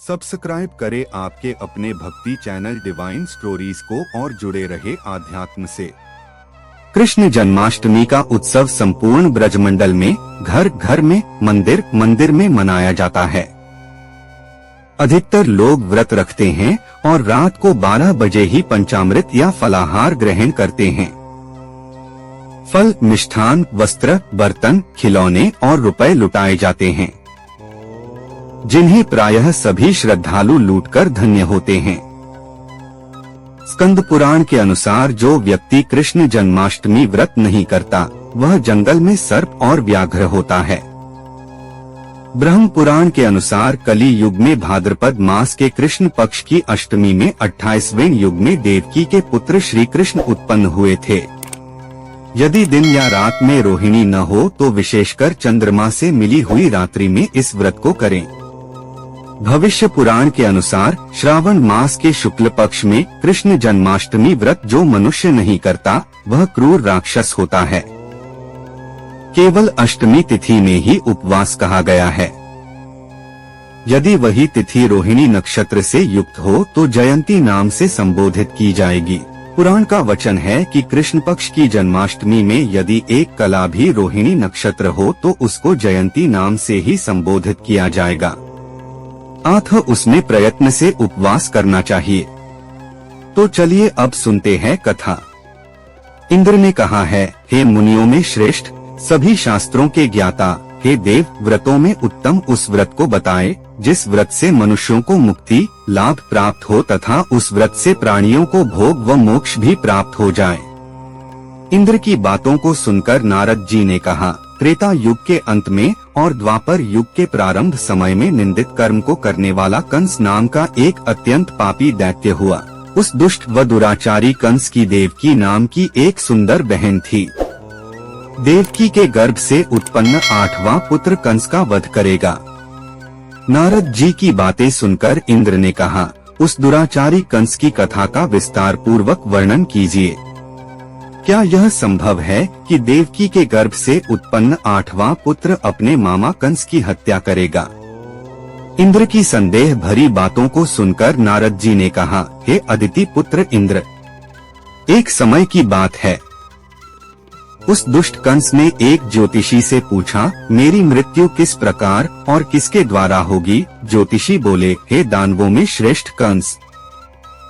Subscribe करें आपके अपने भक्ति चैनल डिवाइन स्टोरीज को और जुड़े रहे आध्यात्म से। कृष्ण जन्माष्टमी का उत्सव संपूर्ण ब्रजमंडल में घर घर में मंदिर मंदिर में मनाया जाता है। अधिकतर लोग व्रत रखते हैं और रात को 12 बजे ही पंचामृत या फलाहार ग्रहण करते हैं। फल, मिष्ठान, वस्त्र, बर्तन, खिलौने और रुपए लुटाए जाते हैं, जिन्हें प्रायः सभी श्रद्धालु लूटकर धन्य होते हैं। स्कंद पुराण के अनुसार जो व्यक्ति कृष्ण जन्माष्टमी व्रत नहीं करता वह जंगल में सर्प और व्याघ्र होता है। ब्रह्म पुराण के अनुसार कली युग में भाद्रपद मास के कृष्ण पक्ष की अष्टमी में 28वें युग में देवकी के पुत्र श्री कृष्ण उत्पन्न हुए थे। यदि दिन या रात में रोहिणी न हो तो विशेषकर चंद्रमा से मिली हुई रात्रि में इस व्रत को करें। भविष्य पुराण के अनुसार श्रावण मास के शुक्ल पक्ष में कृष्ण जन्माष्टमी व्रत जो मनुष्य नहीं करता वह क्रूर राक्षस होता है। केवल अष्टमी तिथि में ही उपवास कहा गया है। यदि वही तिथि रोहिणी नक्षत्र से युक्त हो तो जयंती नाम से संबोधित की जाएगी। पुराण का वचन है कि कृष्ण पक्ष की जन्माष्टमी में यदि एक कला भी रोहिणी नक्षत्र हो तो उसको जयंती नाम से ही संबोधित किया जाएगा, अतः उसमें प्रयत्न से उपवास करना चाहिए। तो चलिए अब सुनते हैं कथा। इंद्र ने कहा है, हे मुनियों में श्रेष्ठ, सभी शास्त्रों के ज्ञाता, हे देव, व्रतों में उत्तम उस व्रत को बताए जिस व्रत से मनुष्यों को मुक्ति लाभ प्राप्त हो तथा उस व्रत से प्राणियों को भोग व मोक्ष भी प्राप्त हो जाए। इंद्र की बातों को सुनकर नारद जी ने कहा, त्रेता युग के अंत में और द्वापर युग के प्रारंभ समय में निंदित कर्म को करने वाला कंस नाम का एक अत्यंत पापी दैत्य हुआ। उस दुष्ट व दुराचारी कंस की देवकी नाम की एक सुंदर बहन थी। देवकी के गर्भ से उत्पन्न 8वां पुत्र कंस का वध करेगा। नारद जी की बातें सुनकर इंद्र ने कहा, उस दुराचारी कंस की कथा का विस्तार पूर्वक वर्णन कीजिए। क्या यह संभव है कि देवकी के गर्भ से उत्पन्न 8वां पुत्र अपने मामा कंस की हत्या करेगा? इंद्र की संदेह भरी बातों को सुनकर नारद जी ने कहा, हे अदिति पुत्र इंद्र, एक समय की बात है, उस दुष्ट कंस ने एक ज्योतिषी से पूछा, मेरी मृत्यु किस प्रकार और किसके द्वारा होगी? ज्योतिषी बोले, हे दानवों में श्रेष्ठ कंस,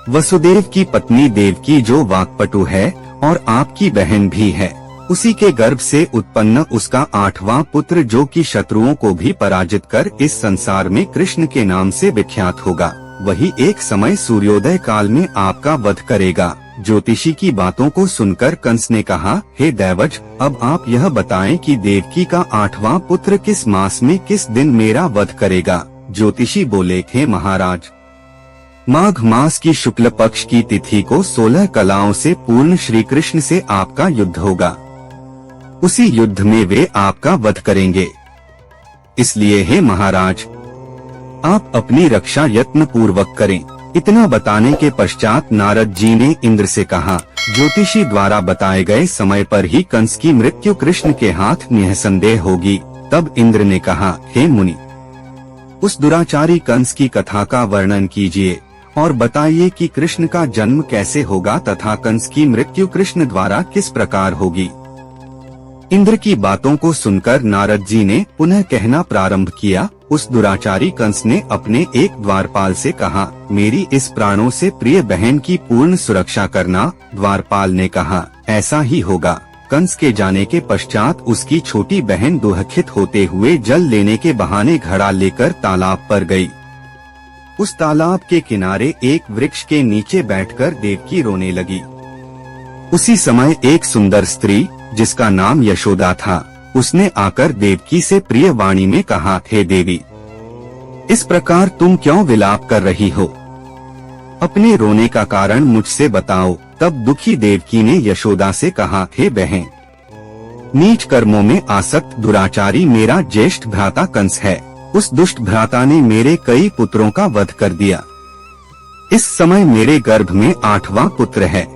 वसुदेव की पत्नी देवकी जो वाक्पटु है और आपकी बहन भी है, उसी के गर्भ से उत्पन्न उसका 8वां पुत्र जो कि शत्रुओं को भी पराजित कर इस संसार में कृष्ण के नाम से विख्यात होगा, वही एक समय सूर्योदय काल में आपका वध करेगा। ज्योतिषी की बातों को सुनकर कंस ने कहा, हे दैवज, अब आप यह बताएं कि देवकी का 8वां पुत्र किस मास में किस दिन मेरा वध करेगा? ज्योतिषी बोले, हे महाराज, माघ मास की शुक्ल पक्ष की तिथि को 16 कलाओं से पूर्ण श्री कृष्ण से आपका युद्ध होगा। उसी युद्ध में वे आपका वध करेंगे। इसलिए हे महाराज, आप अपनी रक्षा यत्न पूर्वक करें। इतना बताने के पश्चात नारद जी ने इंद्र से कहा, ज्योतिषी द्वारा बताए गए समय पर ही कंस की मृत्यु कृष्ण के हाथ निःसंदेह होगी। तब इंद्र ने कहा, हे मुनि, उस दुराचारी कंस की कथा का वर्णन कीजिए और बताइए कि कृष्ण का जन्म कैसे होगा तथा कंस की मृत्यु कृष्ण द्वारा किस प्रकार होगी। इंद्र की बातों को सुनकर नारद जी ने पुनः कहना प्रारंभ किया, उस दुराचारी कंस ने अपने एक द्वारपाल से कहा, मेरी इस प्राणों से प्रिय बहन की पूर्ण सुरक्षा करना। द्वारपाल ने कहा, ऐसा ही होगा। कंस के जाने के पश्चात उसकी छोटी बहन दुखित होते हुए जल लेने के बहाने घड़ा लेकर तालाब पर गई। उस तालाब के किनारे एक वृक्ष के नीचे बैठकर देवकी रोने लगी। उसी समय एक सुंदर स्त्री जिसका नाम यशोदा था, उसने आकर देवकी से प्रिय वाणी में कहा, हे देवी, इस प्रकार तुम क्यों विलाप कर रही हो? अपने रोने का कारण मुझसे बताओ। तब दुखी देवकी ने यशोदा से कहा, हे बहन, नीच कर्मों में आसक्त दुराचारी मेरा ज्येष्ठ भ्राता कंस है। उस दुष्ट भ्राता ने मेरे कई पुत्रों का वध कर दिया। इस समय मेरे गर्भ में 8वां पुत्र है,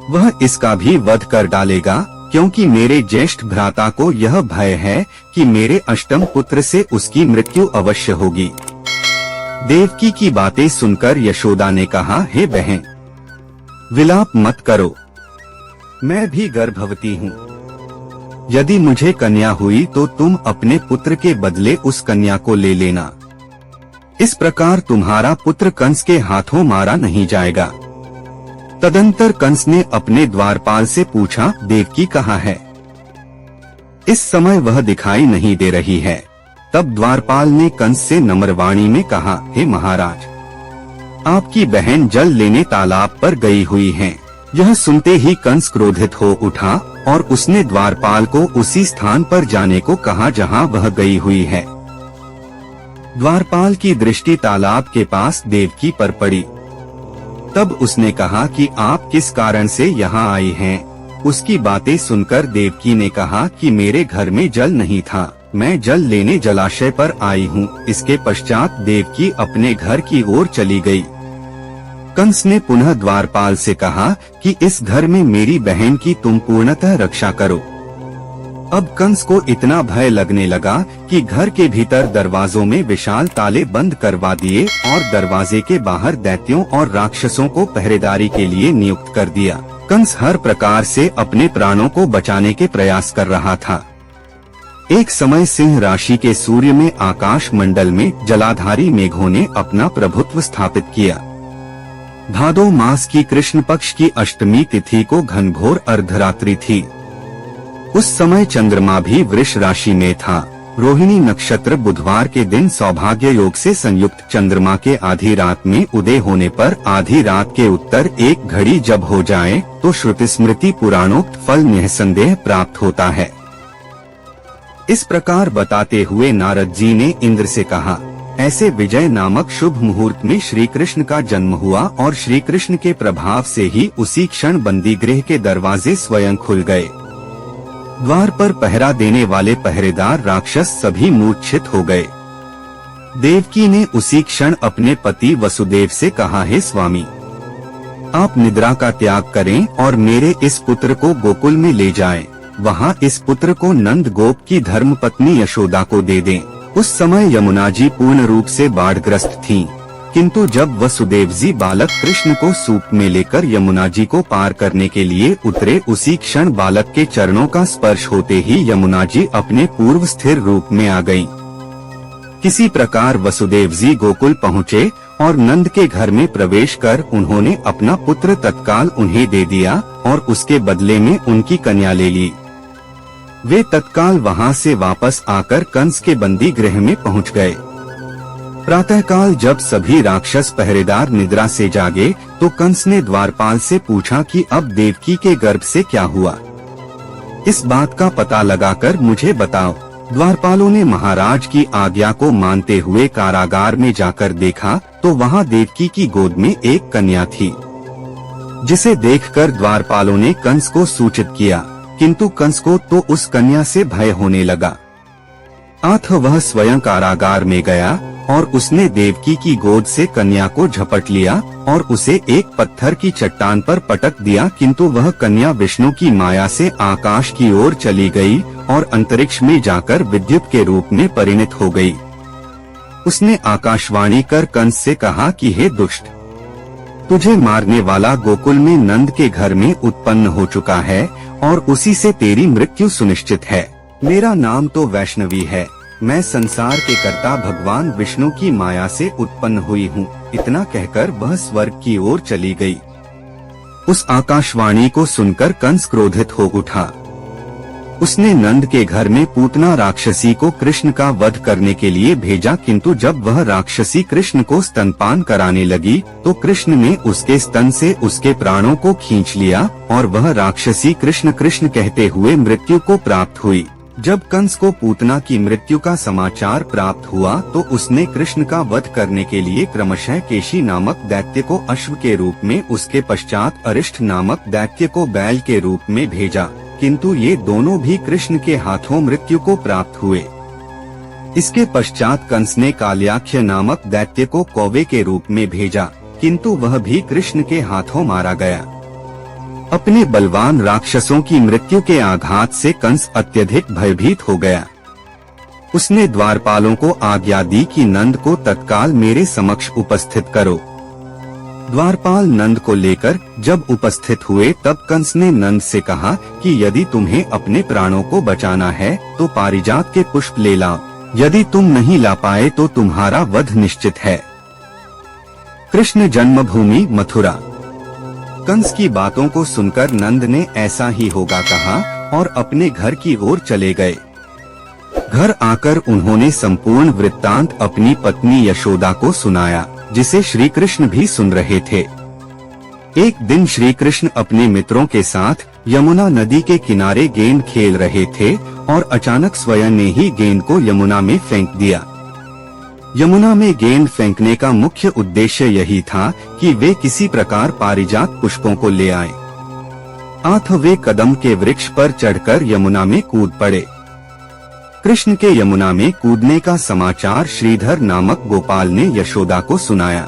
वह इसका भी वध कर डालेगा, क्योंकि मेरे ज्येष्ठ भ्राता को यह भय है कि मेरे अष्टम पुत्र से उसकी मृत्यु अवश्य होगी। देवकी की बातें सुनकर यशोदा ने कहा, हे बहन, विलाप मत करो, मैं भी गर्भवती हूँ। यदि मुझे कन्या हुई तो तुम अपने पुत्र के बदले उस कन्या को ले लेना। इस प्रकार तुम्हारा पुत्र कंस के हाथों मारा नहीं जाएगा। तदंतर कंस ने अपने द्वारपाल से पूछा, देवकी कहाँ है? इस समय वह दिखाई नहीं दे रही है। तब द्वारपाल ने कंस से नम्रवाणी में कहा, हे महाराज, आपकी बहन जल लेने तालाब पर गई हुई हैं। यह सुनते ही कंस क्रोधित हो उठा और उसने द्वारपाल को उसी स्थान पर जाने को कहा जहां वह गई हुई है। द्वारपाल की दृष्टि तालाब के पास देवकी पर पड़ी। तब उसने कहा कि आप किस कारण से यहाँ आई हैं? उसकी बातें सुनकर देवकी ने कहा कि मेरे घर में जल नहीं था, मैं जल लेने जलाशय पर आई हूँ। इसके पश्चात देवकी अपने घर की ओर चली गई। कंस ने पुनः द्वारपाल से कहा कि इस घर में मेरी बहन की तुम पूर्णतः रक्षा करो। अब कंस को इतना भय लगने लगा कि घर के भीतर दरवाजों में विशाल ताले बंद करवा दिए और दरवाजे के बाहर दैत्यों और राक्षसों को पहरेदारी के लिए नियुक्त कर दिया। कंस हर प्रकार से अपने प्राणों को बचाने के प्रयास कर रहा था। एक समय सिंह राशि के सूर्य में आकाश मंडल में जलाधारी मेघों ने अपना प्रभुत्व स्थापित किया। भादो मास की कृष्ण पक्ष की अष्टमी तिथि को घनघोर अर्धरात्रि थी। उस समय चंद्रमा भी वृष राशि में था। रोहिणी नक्षत्र बुधवार के दिन सौभाग्य योग से संयुक्त चंद्रमा के आधी रात में उदय होने पर आधी रात के उत्तर एक घड़ी जब हो जाए तो श्रुति स्मृति पुराणोक्त फल निःसंदेह प्राप्त होता है। इस प्रकार बताते हुए नारद जी ने इंद्र से कहा, ऐसे विजय नामक शुभ मुहूर्त में श्री कृष्ण का जन्म हुआ और श्री कृष्ण के प्रभाव से ही उसी क्षण बंदी गृह के दरवाजे स्वयं खुल गए। द्वार पर पहरा देने वाले पहरेदार राक्षस सभी मूर्छित हो गए। देवकी ने उसी क्षण अपने पति वसुदेव से कहा, हे स्वामी, आप निद्रा का त्याग करें और मेरे इस पुत्र को गोकुल में ले जाएं। वहां इस पुत्र को नंद गोप की धर्मपत्नी यशोदा को दे दें। उस समय यमुना जी पूर्ण रूप से बाढ़ग्रस्त थीं, किंतु जब वसुदेव जी बालक कृष्ण को सूप में लेकर यमुना जी को पार करने के लिए उतरे, उसी क्षण बालक के चरणों का स्पर्श होते ही यमुना जी अपने पूर्व स्थिर रूप में आ गयीं। किसी प्रकार वसुदेव जी गोकुल पहुँचे और नंद के घर में प्रवेश कर उन्होंने अपना पुत्र तत्काल उन्हें दे दिया और उसके बदले में उनकी कन्या ले ली। वे तत्काल वहां से वापस आकर कंस के बंदी गृह में पहुंच गए। प्रातःकाल जब सभी राक्षस पहरेदार निद्रा से जागे तो कंस ने द्वारपाल से पूछा कि अब देवकी के गर्भ से क्या हुआ, इस बात का पता लगाकर मुझे बताओ। द्वारपालों ने महाराज की आज्ञा को मानते हुए कारागार में जाकर देखा तो वहां देवकी की गोद में एक कन्या थी, जिसे देखकर द्वारपालों ने कंस को सूचित किया, किंतु कंस को तो उस कन्या से भय होने लगा। अतः वह स्वयं कारागार में गया और उसने देवकी की गोद से कन्या को झपट लिया और उसे एक पत्थर की चट्टान पर पटक दिया, किंतु वह कन्या विष्णु की माया से आकाश की ओर चली गई और अंतरिक्ष में जाकर विद्युत के रूप में परिणत हो गई। उसने आकाशवाणी कर कंस से कहा कि हे दुष्ट, तुझे मारने वाला गोकुल में नंद के घर में उत्पन्न हो चुका है और उसी से तेरी मृत्यु सुनिश्चित है। मेरा नाम तो वैष्णवी है, मैं संसार के कर्ता भगवान विष्णु की माया से उत्पन्न हुई हूँ। इतना कहकर वह स्वर्ग की ओर चली गई। उस आकाशवाणी को सुनकर कंस क्रोधित हो उठा। उसने नंद के घर में पूतना राक्षसी को कृष्ण का वध करने के लिए भेजा, किंतु जब वह राक्षसी कृष्ण को स्तनपान कराने लगी तो कृष्ण ने उसके स्तन से उसके प्राणों को खींच लिया और वह राक्षसी कृष्ण कृष्ण कहते हुए मृत्यु को प्राप्त हुई। जब कंस को पूतना की मृत्यु का समाचार प्राप्त हुआ तो उसने कृष्ण का वध करने के लिए क्रमशः केशी नामक दैत्य को अश्व के रूप में, उसके पश्चात अरिष्ट नामक दैत्य को बैल के रूप में भेजा, किंतु ये दोनों भी कृष्ण के हाथों मृत्यु को प्राप्त हुए। इसके पश्चात कंस ने काल्याख्य नामक दैत्य को कौवे के रूप में भेजा, किंतु वह भी कृष्ण के हाथों मारा गया। अपने बलवान राक्षसों की मृत्यु के आघात से कंस अत्यधिक भयभीत हो गया। उसने द्वारपालों को आज्ञा दी कि नंद को तत्काल मेरे समक्ष उपस्थित करो। द्वारपाल नंद को लेकर जब उपस्थित हुए तब कंस ने नंद से कहा कि यदि तुम्हें अपने प्राणों को बचाना है तो पारिजात के पुष्प ले लाओ, यदि तुम नहीं ला पाए तो तुम्हारा वध निश्चित है। कृष्ण जन्मभूमि मथुरा। कंस की बातों को सुनकर नंद ने ऐसा ही होगा कहा और अपने घर की ओर चले गए। घर आकर उन्होंने संपूर्ण वृत्तांत अपनी पत्नी यशोदा को सुनाया, जिसे श्री कृष्ण भी सुन रहे थे। एक दिन श्री कृष्ण अपने मित्रों के साथ यमुना नदी के किनारे गेंद खेल रहे थे और अचानक स्वयं ने ही गेंद को यमुना में फेंक दिया। यमुना में गेंद फेंकने का मुख्य उद्देश्य यही था कि वे किसी प्रकार पारिजात पुष्पों को ले आए। आठ वे कदम के वृक्ष पर चढ़कर यमुना में कूद पड़े। कृष्ण के यमुना में कूदने का समाचार श्रीधर नामक गोपाल ने यशोदा को सुनाया।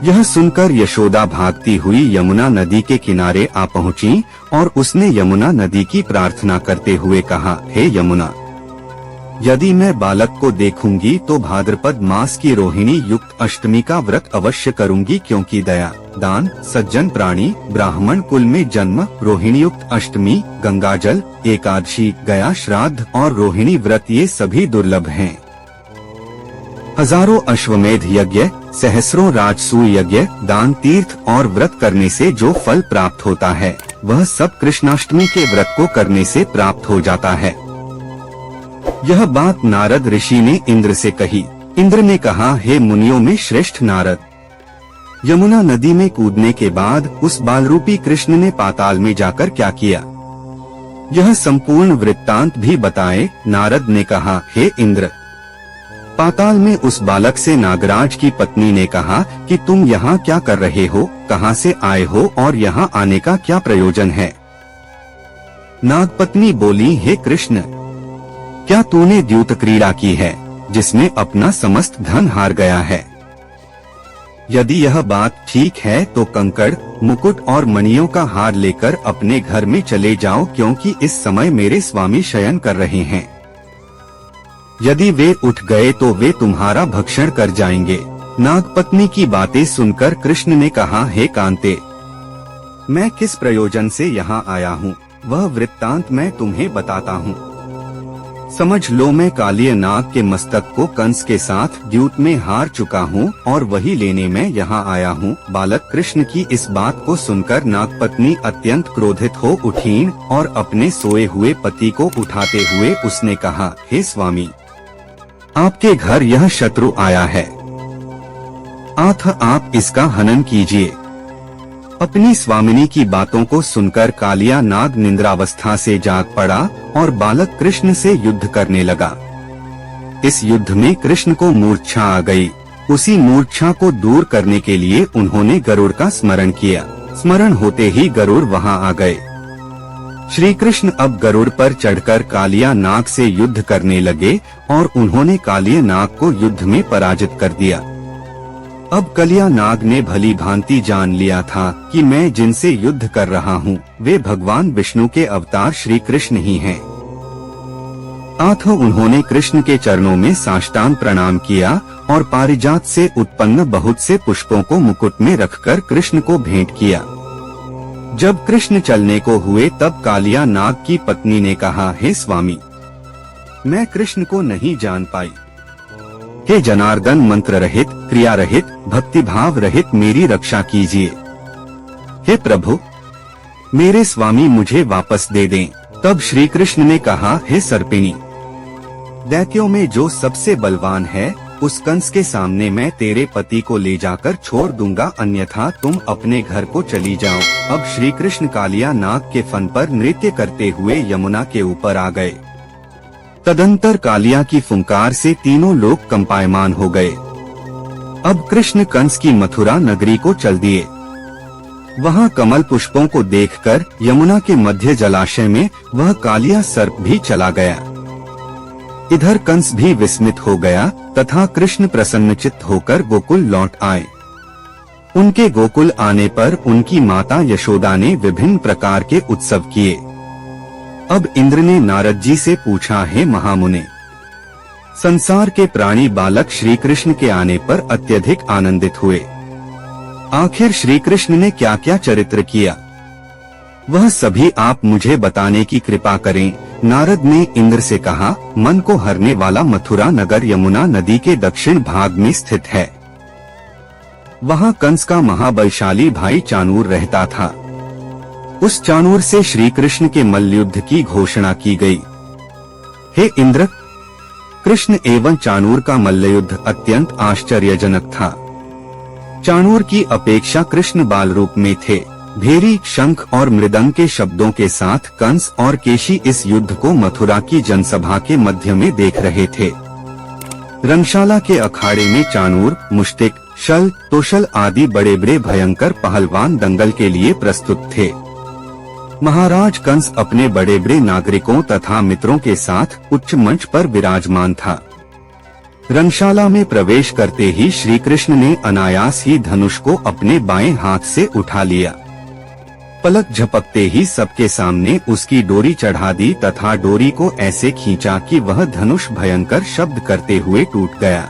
यह सुनकर यशोदा भागती हुई यमुना नदी के किनारे आ पहुंची और उसने यमुना नदी की प्रार्थना करते हुए कहा, हे यमुना, यदि मैं बालक को देखूंगी तो भाद्रपद मास की रोहिणी युक्त अष्टमी का व्रत अवश्य करूंगी, क्योंकि दया, दान, सज्जन प्राणी, ब्राह्मण कुल में जन्म, रोहिणी युक्त अष्टमी, गंगाजल, एकादशी, गया श्राद्ध और रोहिणी व्रत ये सभी दुर्लभ हैं। हजारों अश्वमेध यज्ञ, सहस्रों राजसूय यज्ञ, दान, तीर्थ और व्रत करने से जो फल प्राप्त होता है वह सब कृष्णाष्टमी के व्रत को करने से प्राप्त हो जाता है। यह बात नारद ऋषि ने इंद्र से कही। इंद्र ने कहा, हे मुनियों में श्रेष्ठ नारद, यमुना नदी में कूदने के बाद उस बालरूपी कृष्ण ने पाताल में जाकर क्या किया, यह संपूर्ण वृत्तांत भी बताए। नारद ने कहा, हे इंद्र, पाताल में उस बालक से नागराज की पत्नी ने कहा कि तुम यहाँ क्या कर रहे हो, कहाँ से आए हो और यहाँ आने का क्या प्रयोजन है। नागपत्नी बोली, हे कृष्ण, क्या तूने द्यूत क्रीड़ा की है जिसमें अपना समस्त धन हार गया है? यदि यह बात ठीक है तो कंकड़, मुकुट और मणियों का हार लेकर अपने घर में चले जाओ, क्योंकि इस समय मेरे स्वामी शयन कर रहे हैं। यदि वे उठ गए तो वे तुम्हारा भक्षण कर जाएंगे। नागपत्नी की बातें सुनकर कृष्ण ने कहा, हे कांते, मैं किस प्रयोजन से यहाँ आया हूँ वह वृत्तांत मैं तुम्हें बताता हूँ। समझ लो, मैं कालिय नाग के मस्तक को कंस के साथ द्यूत में हार चुका हूँ और वही लेने मैं यहाँ आया हूँ। बालक कृष्ण की इस बात को सुनकर नागपत्नी अत्यंत क्रोधित हो उठीं और अपने सोए हुए पति को उठाते हुए उसने कहा, हे स्वामी, आपके घर यह शत्रु आया है, अतः आप इसका हनन कीजिए। अपनी स्वामिनी की बातों को सुनकर कालिया नाग निद्रावस्था से जाग पड़ा और बालक कृष्ण से युद्ध करने लगा। इस युद्ध में कृष्ण को मूर्छा आ गई। उसी मूर्छा को दूर करने के लिए उन्होंने गरुड़ का स्मरण किया। स्मरण होते ही गरुड़ वहां आ गए। श्री कृष्ण अब गरुड़ पर चढ़कर कालिया नाग से युद्ध करने लगे और उन्होंने कालिया नाग को युद्ध में पराजित कर दिया। अब कालिया नाग ने भली भांति जान लिया था कि मैं जिनसे युद्ध कर रहा हूँ वे भगवान विष्णु के अवतार श्री कृष्ण ही हैं। अतः उन्होंने कृष्ण के चरणों में साष्टांग प्रणाम किया और पारिजात से उत्पन्न बहुत से पुष्पों को मुकुट में रखकर कृष्ण को भेंट किया। जब कृष्ण चलने को हुए तब कालिया नाग की पत्नी ने कहा, हे स्वामी, मैं कृष्ण को नहीं जान पाई। हे जनार्दन, मंत्र रहित, क्रिया रहित, भक्ति भाव रहित मेरी रक्षा कीजिए। हे प्रभु, मेरे स्वामी मुझे वापस दे दें। तब श्री कृष्ण ने कहा, हे सर्पिणी, दैत्यों में जो सबसे बलवान है उस कंस के सामने मैं तेरे पति को ले जाकर छोड़ दूंगा, अन्यथा तुम अपने घर को चली जाओ। अब श्री कृष्ण कालिया नाग के फन पर नृत्य करते हुए यमुना के ऊपर आ गए। तदंतर कालिया की फुंकार से तीनों लोग कंपायमान हो गए। अब कृष्ण कंस की मथुरा नगरी को चल दिए। वहां कमल पुष्पों को देखकर यमुना के मध्य जलाशय में वह कालिया सर्प भी चला गया। इधर कंस भी विस्मित हो गया तथा कृष्ण प्रसन्नचित्त होकर गोकुल लौट आए। उनके गोकुल आने पर उनकी माता यशोदा ने विभिन्न प्रकार के उत्सव किए। अब इंद्र ने नारद जी से पूछा, हे महामुने, संसार के प्राणी बालक श्री कृष्ण के आने पर अत्यधिक आनंदित हुए। आखिर श्री कृष्ण ने क्या क्या चरित्र किया, वह सभी आप मुझे बताने की कृपा करें। नारद ने इंद्र से कहा, मन को हरने वाला मथुरा नगर यमुना नदी के दक्षिण भाग में स्थित है। वहाँ कंस का महाबलशाली भाई चाणूर रहता था। उस चाणूर से श्री कृष्ण के मल्लयुद्ध की घोषणा की गई। हे इंद्र, कृष्ण एवं चाणूर का मल्लयुद्ध अत्यंत आश्चर्यजनक था। चाणूर की अपेक्षा कृष्ण बाल रूप में थे। भेरी, शंख और मृदंग के शब्दों के साथ कंस और केशी इस युद्ध को मथुरा की जनसभा के मध्य में देख रहे थे। रंगशाला के अखाड़े में चाणूर, मुष्टिक, शल, तोशल आदि बड़े बड़े भयंकर पहलवान दंगल के लिए प्रस्तुत थे। महाराज कंस अपने बड़े बड़े नागरिकों तथा मित्रों के साथ उच्च मंच पर विराजमान था। रंगशाला में प्रवेश करते ही श्री कृष्ण ने अनायास ही धनुष को अपने बाएं हाथ से उठा लिया। पलक झपकते ही सबके सामने उसकी डोरी चढ़ा दी तथा डोरी को ऐसे खींचा कि वह धनुष भयंकर शब्द करते हुए टूट गया।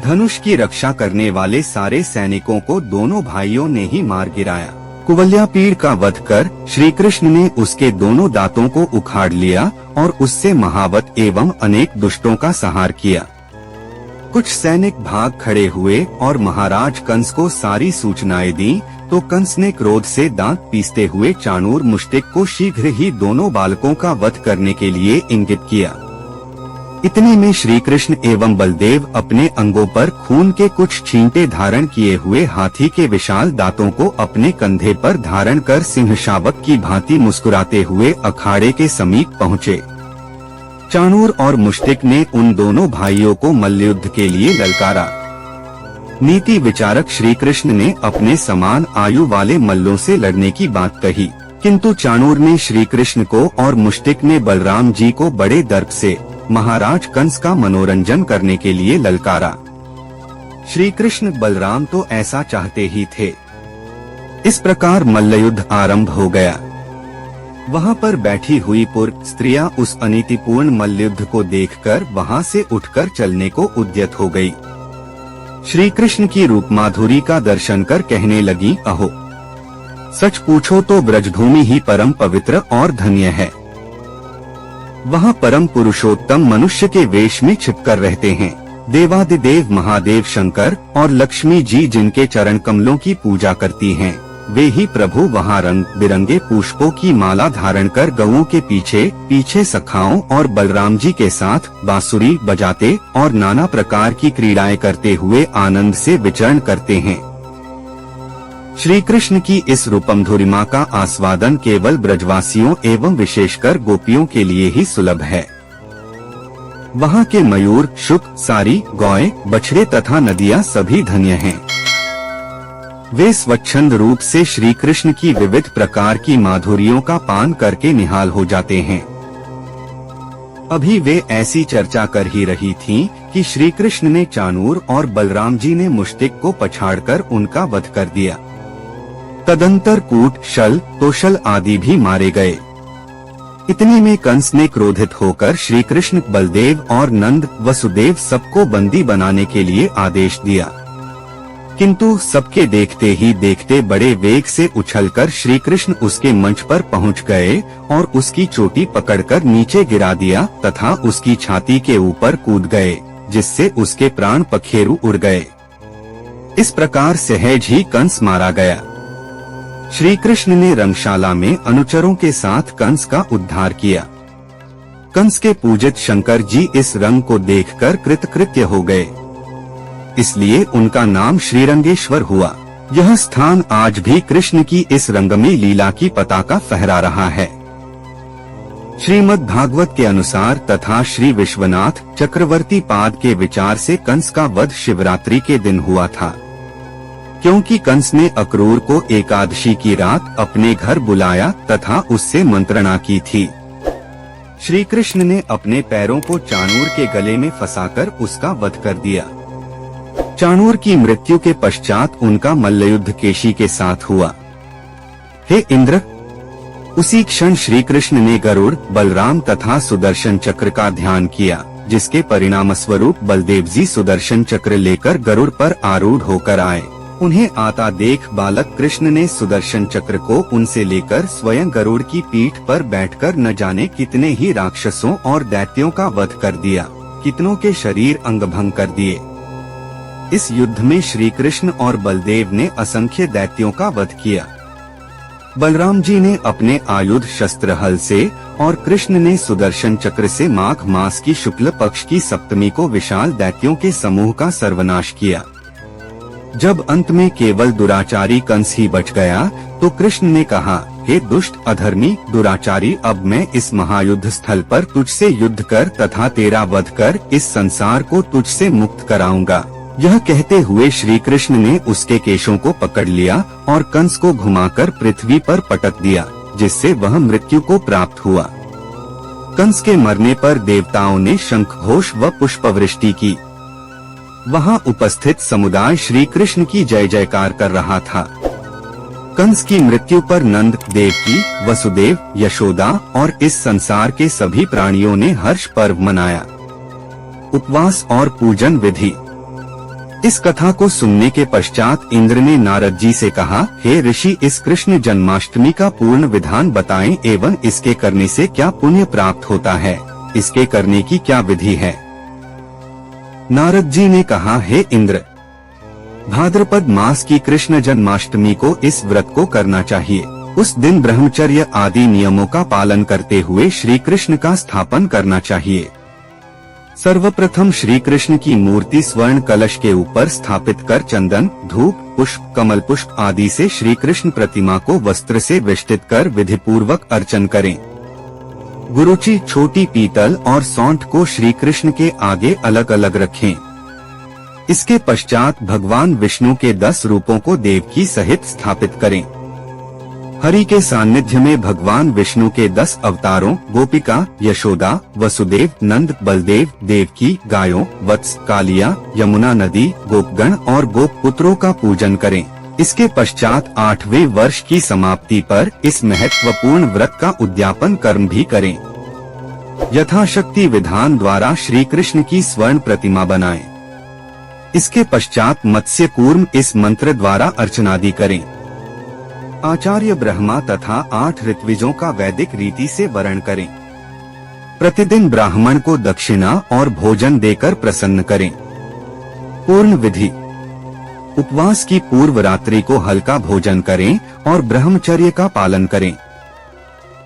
धनुष की रक्षा करने वाले सारे सैनिकों को दोनों भाइयों ने ही मार गिराया। कुवलयापीड़ का वध कर श्री कृष्ण ने उसके दोनों दांतों को उखाड़ लिया और उससे महावत एवं अनेक दुष्टों का संहार किया। कुछ सैनिक भाग खड़े हुए और महाराज कंस को सारी सूचनाएं दी तो कंस ने क्रोध से दांत पीसते हुए चाणूर, मुष्टिक को शीघ्र ही दोनों बालकों का वध करने के लिए इंगित किया। इतने में श्री कृष्ण एवं बलदेव अपने अंगों पर खून के कुछ छींटे धारण किए हुए हाथी के विशाल दांतों को अपने कंधे पर धारण कर सिंह शावक की भांति मुस्कुराते हुए अखाड़े के समीप पहुँचे। चाणूर और मुष्टिक ने उन दोनों भाइयों को मल्लयुद्ध के लिए ललकारा। नीति विचारक श्री कृष्ण ने अपने समान आयु वाले मल्लों से लड़ने की बात कही, किंतु चाणूर ने श्री कृष्ण को और मुष्टिक ने बलराम जी को बड़े दर्प से महाराज कंस का मनोरंजन करने के लिए ललकारा। श्री कृष्ण बलराम तो ऐसा चाहते ही थे। इस प्रकार मल्लयुद्ध आरंभ हो गया। वहाँ पर बैठी हुई पुरुष स्त्रियां उस अनीतिपूर्ण मल्लयुद्ध को देखकर वहाँ से उठकर चलने को उद्यत हो गई। श्री कृष्ण की रूप माधुरी का दर्शन कर कहने लगी, अहो, सच पूछो तो ब्रजभूमि ही परम पवित्र और धन्य है। वहाँ परम पुरुषोत्तम मनुष्य के वेश में छिपकर रहते हैं। देवादिदेव महादेव शंकर और लक्ष्मी जी जिनके चरण कमलों की पूजा करती हैं, वे ही प्रभु वहाँ रंग बिरंगे पुष्पों की माला धारण कर गौओं के पीछे पीछे सखाओं और बलराम जी के साथ बांसुरी बजाते और नाना प्रकार की क्रीड़ाएं करते हुए आनंद से विचरण करते हैं। श्री कृष्ण की इस रूपमधुरिमा का आस्वादन केवल ब्रजवासियों एवं विशेषकर गोपियों के लिए ही सुलभ है। वहाँ के मयूर, शुक, सारी, गौएं, बछड़े तथा नदियाँ सभी धन्य हैं। वे स्वच्छंद रूप से श्री कृष्ण की विविध प्रकार की माधुरियों का पान करके निहाल हो जाते हैं। अभी वे ऐसी चर्चा कर ही रही थीं कि श्री कृष्ण ने चाणूर और बलराम जी ने मुष्टिक को पछाड़कर उनका वध कर दिया। तदंतर कूट, शल, तोशल आदि भी मारे गए। इतने में कंस ने क्रोधित होकर श्री कृष्ण, बलदेव और नंद, वसुदेव सबको बंदी बनाने के लिए आदेश दिया, किंतु सबके देखते ही देखते बड़े वेग से उछलकर श्री कृष्ण उसके मंच पर पहुंच गए और उसकी चोटी पकड़कर नीचे गिरा दिया तथा उसकी छाती के ऊपर कूद गए, जिससे उसके प्राण पखेरु उड़ गए। इस प्रकार सहज ही कंस मारा गया। श्री कृष्ण ने रंगशाला में अनुचरों के साथ कंस का उद्धार किया। कंस के पूजित शंकर जी इस रंग को देखकर कृतकृत्य हो गए, इसलिए उनका नाम श्रीरंगेश्वर हुआ। यह स्थान आज भी कृष्ण की इस रंगमयी लीला की पताका फहरा रहा है। श्रीमद् भागवत के अनुसार तथा श्री विश्वनाथ चक्रवर्ती पाद के विचार से कंस का वध शिवरात्रि के दिन हुआ था, क्योंकि कंस ने अक्रूर को एकादशी की रात अपने घर बुलाया तथा उससे मंत्रणा की थी। श्री कृष्ण ने अपने पैरों को चाणूर के गले में फंसाकर उसका वध कर दिया। चाणूर की मृत्यु के पश्चात उनका मल्लयुद्ध केशी के साथ हुआ। हे इंद्र, उसी क्षण श्री कृष्ण ने गरुड़, बलराम तथा सुदर्शन चक्र का ध्यान किया जिसके परिणामस्वरूप बलदेव जी सुदर्शन चक्र लेकर गरुड़ पर आरूढ़ होकर आए। उन्हें आता देख बालक कृष्ण ने सुदर्शन चक्र को उनसे लेकर स्वयं गरुड़ की पीठ पर बैठकर न जाने कितने ही राक्षसों और दैत्यों का वध कर दिया, कितनों के शरीर अंगभंग कर दिए। इस युद्ध में श्री कृष्ण और बलदेव ने असंख्य दैत्यों का वध किया। बलराम जी ने अपने आयुध शस्त्र हल से और कृष्ण ने सुदर्शन चक्र से माघ मास की शुक्ल पक्ष की सप्तमी को विशाल दैत्यों के समूह का सर्वनाश किया। जब अंत में केवल दुराचारी कंस ही बच गया तो कृष्ण ने कहा, हे दुष्ट अधर्मी दुराचारी, अब मैं इस महायुद्ध स्थल पर तुझसे युद्ध कर तथा तेरा वध कर इस संसार को तुझसे मुक्त कराऊंगा। यह कहते हुए श्री कृष्ण ने उसके केशों को पकड़ लिया और कंस को घुमाकर पृथ्वी पर पटक दिया, जिससे वह मृत्यु को प्राप्त हुआ। कंस के मरने पर देवताओं ने शंखघोष व पुष्पवृष्टि की। वहां उपस्थित समुदाय श्री कृष्ण की जय जयकार कर रहा था। कंस की मृत्यु पर नंद, देवकी, वसुदेव, यशोदा और इस संसार के सभी प्राणियों ने हर्ष पर्व मनाया। उपवास और पूजन विधि। इस कथा को सुनने के पश्चात इंद्र ने नारद जी से कहा, हे ऋषि, इस कृष्ण जन्माष्टमी का पूर्ण विधान बताएं एवं इसके करने से क्या पुण्य प्राप्त होता है, इसके करने की क्या विधि है। नारद जी ने कहा, हे इंद्र, भाद्रपद मास की कृष्ण जन्माष्टमी को इस व्रत को करना चाहिए। उस दिन ब्रह्मचर्य आदि नियमों का पालन करते हुए श्री कृष्ण का स्थापन करना चाहिए। सर्वप्रथम श्री कृष्ण की मूर्ति स्वर्ण कलश के ऊपर स्थापित कर चंदन, धूप, पुष्प, कमल पुष्प आदि से श्री कृष्ण प्रतिमा को वस्त्र से वेष्टित कर विधि पूर्वक अर्चन करें। गुरुचि, छोटी पीतल और सौंठ को श्री कृष्ण के आगे अलग अलग रखें। इसके पश्चात भगवान विष्णु के 10 रूपों को देवकी सहित स्थापित करें। हरि के सानिध्य में भगवान विष्णु के 10 अवतारों गोपिका, यशोदा, वसुदेव, नंद, बलदेव, देवकी, गायों, वत्स, कालिया, यमुना नदी, गोपगण और गोप पुत्रों का पूजन करें। इसके पश्चात 8वें वर्ष की समाप्ति पर इस महत्वपूर्ण व्रत का उद्यापन कर्म भी करें। यथाशक्ति विधान द्वारा श्री कृष्ण की स्वर्ण प्रतिमा बनाएं। इसके पश्चात मत्स्य कूर्म इस मंत्र द्वारा अर्चनादि करें। आचार्य ब्रह्मा तथा 8 ऋत्विजों का वैदिक रीति से वरण करें। प्रतिदिन ब्राह्मण को दक्षिणा और भोजन देकर प्रसन्न करें। पूर्ण विधि। उपवास की पूर्व रात्रि को हल्का भोजन करें और ब्रह्मचर्य का पालन करें।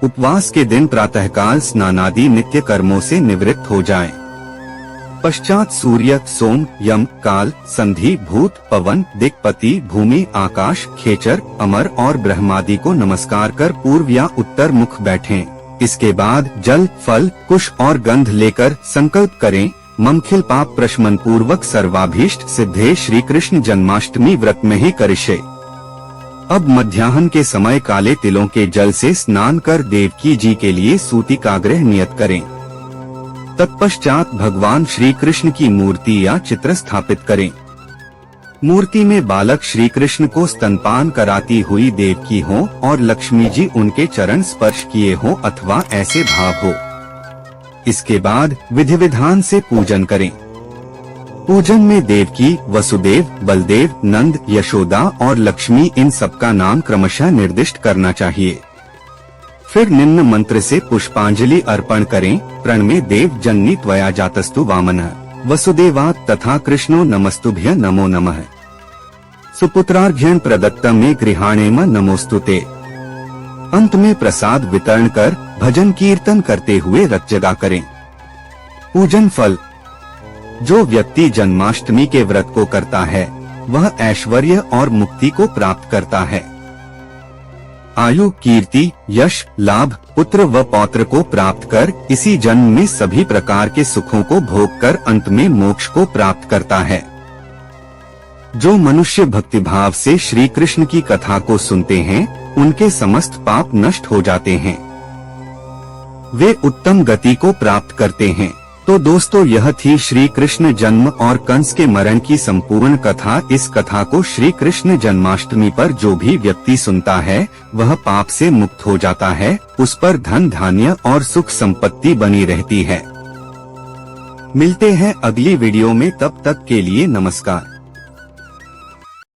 उपवास के दिन प्रातःकाल स्नानादि नित्य कर्मों से निवृत्त हो जाएं। पश्चात सूर्य, सोम, यम, काल, संधि, भूत, पवन, दिक्पति, भूमि, आकाश, खेचर, अमर और ब्रह्मादि को नमस्कार कर पूर्व या उत्तर मुख बैठें। इसके बाद जल, फल, कुश और गंध लेकर संकल्प करें, ममखिल पाप प्रशमन पूर्वक सर्वाभीष्ट सिद्धे श्री कृष्ण जन्माष्टमी व्रत में ही करिष्ये। अब मध्याह्न के समय काले तिलों के जल से स्नान कर देवकी जी के लिए सूतिकाग्रह नियत करें। तत्पश्चात भगवान श्री कृष्ण की मूर्ति या चित्र स्थापित करें। मूर्ति में बालक श्री कृष्ण को स्तनपान कराती हुई देवकी हो और लक्ष्मी जी उनके चरण स्पर्श किए हो अथवा ऐसे भाव हो। इसके बाद विधि विधान से पूजन करें। पूजन में देवकी, वसुदेव, बलदेव, नंद, यशोदा और लक्ष्मी इन सबका नाम क्रमशः निर्दिष्ट करना चाहिए। फिर निम्न मंत्र से पुष्पांजलि अर्पण करें। प्रणमे देव जननी त्वया जातस्तु वामनः वसुदेवात् तथा कृष्णो नमस्तुभ्य नमो नमः। सुपुत्रार्घ्यं प्रदत्तम में गृहाणेम नमोस्तुते। अंत में प्रसाद वितरण कर भजन कीर्तन करते हुए रत जगा करें। पूजन फल। जो व्यक्ति जन्माष्टमी के व्रत को करता है वह ऐश्वर्य और मुक्ति को प्राप्त करता है। आयु, कीर्ति, यश, लाभ, पुत्र व पौत्र को प्राप्त कर इसी जन्म में सभी प्रकार के सुखों को भोग कर अंत में मोक्ष को प्राप्त करता है। जो मनुष्य भक्तिभाव से श्री कृष्ण की कथा को सुनते हैं उनके समस्त पाप नष्ट हो जाते हैं, वे उत्तम गति को प्राप्त करते हैं। तो दोस्तों, यह थी श्री कृष्ण जन्म और कंस के मरण की संपूर्ण कथा। इस कथा को श्री कृष्ण जन्माष्टमी पर जो भी व्यक्ति सुनता है वह पाप से मुक्त हो जाता है, उस पर धन धान्य और सुख संपत्ति बनी रहती है। मिलते हैं अगली वीडियो में, तब तक के लिए नमस्कार।